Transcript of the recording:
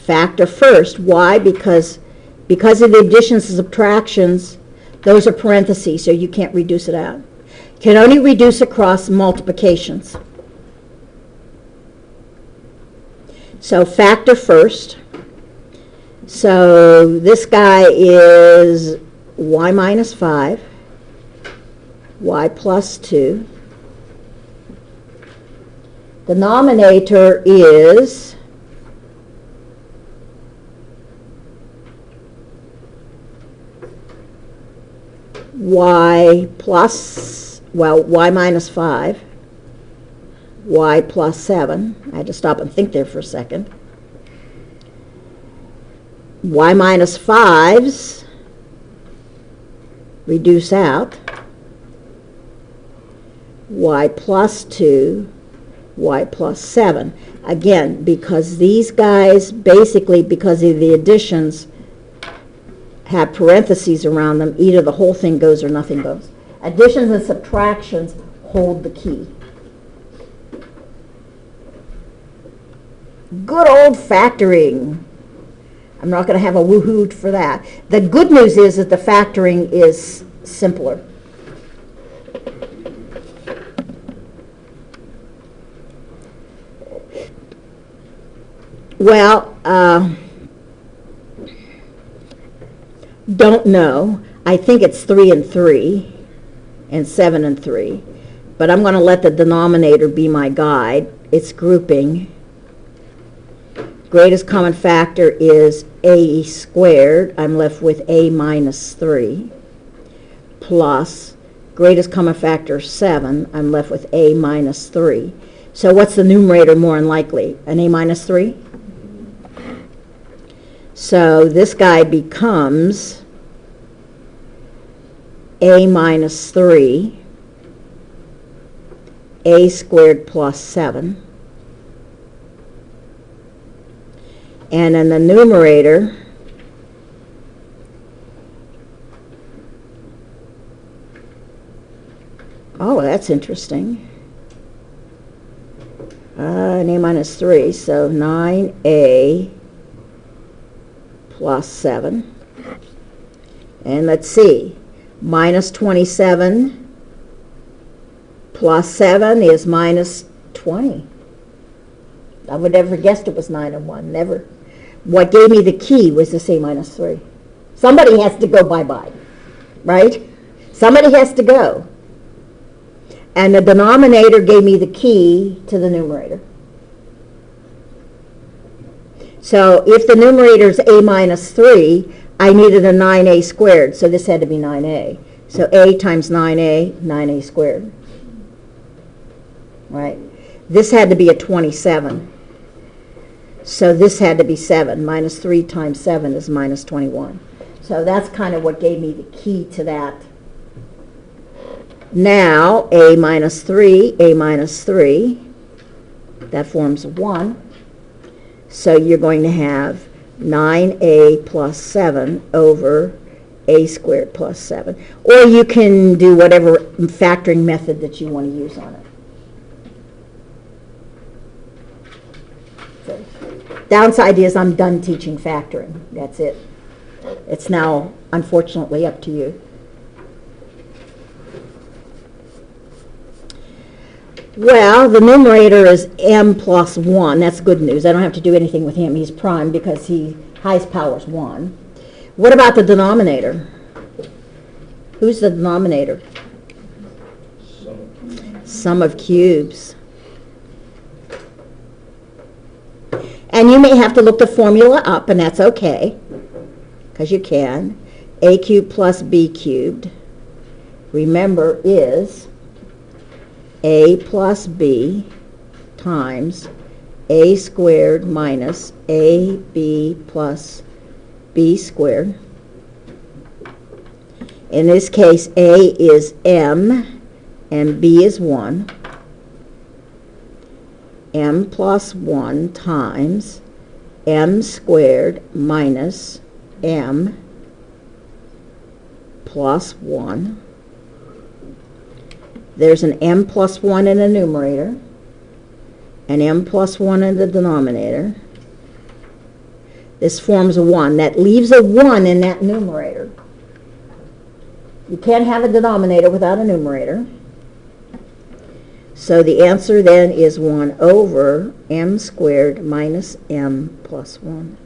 Factor first. Why? Because of the additions and subtractions, those are parentheses, so you can't reduce it out. You can only reduce across multiplications. So factor first. So this guy is y minus 5, y plus 2. Denominator is y plus, well, y minus 5, y plus 7. I had to stop and think there for a second. Y minus 5's reduce out. Y plus 2, y plus 7. Again, because these guys, basically because of the additions, have parentheses around them, either the whole thing goes or nothing goes. Additions and subtractions hold the key. Good old factoring. I'm not going to have a woohoo for that. The good news is that the factoring is simpler. Well, don't know. I think it's 3 and 3 and 7 and 3. But I'm going to let the denominator be my guide. It's grouping. Greatest common factor is a squared. I'm left with a minus 3. Plus greatest common factor 7. I'm left with a minus 3. So what's the numerator more than likely? An a minus 3? So this guy becomes a minus 3, a squared plus 7. And in the numerator, oh, that's interesting. An a minus 3, so 9a plus 7. And let's see, minus 27 plus 7 is minus 20. I would never guessed it was 9 and 1, never. What gave me the key was to say minus 3. Somebody has to go bye-bye, right? Somebody has to go. And the denominator gave me the key to the numerator. So if the numerator is a minus 3, I needed a 9a squared, so this had to be 9a. So a times 9a, 9a squared. Right? This had to be a 27. So this had to be 7. Minus 3 times 7 is minus 21. So that's kind of what gave me the key to that. Now, a minus 3, that forms 1. So you're going to have 9a plus 7 over a squared plus 7. Or you can do whatever factoring method that you want to use on it. So, downside is I'm done teaching factoring. That's it. It's now, unfortunately, up to you. Well, the numerator is m plus 1. That's good news. I don't have to do anything with him. He's prime because highest power is 1. What about the denominator? Who's the denominator? Sum of cubes. And you may have to look the formula up, and that's okay, because you can. A cubed plus b cubed, remember, is a plus b times a squared minus ab plus b squared. In this case, a is m and b is 1. M plus 1 times m squared minus m plus 1. There's an m plus 1 in the numerator, an m plus 1 in the denominator. This forms a 1. That leaves a 1 in that numerator. You can't have a denominator without a numerator. So the answer then is 1 over m squared minus m plus 1.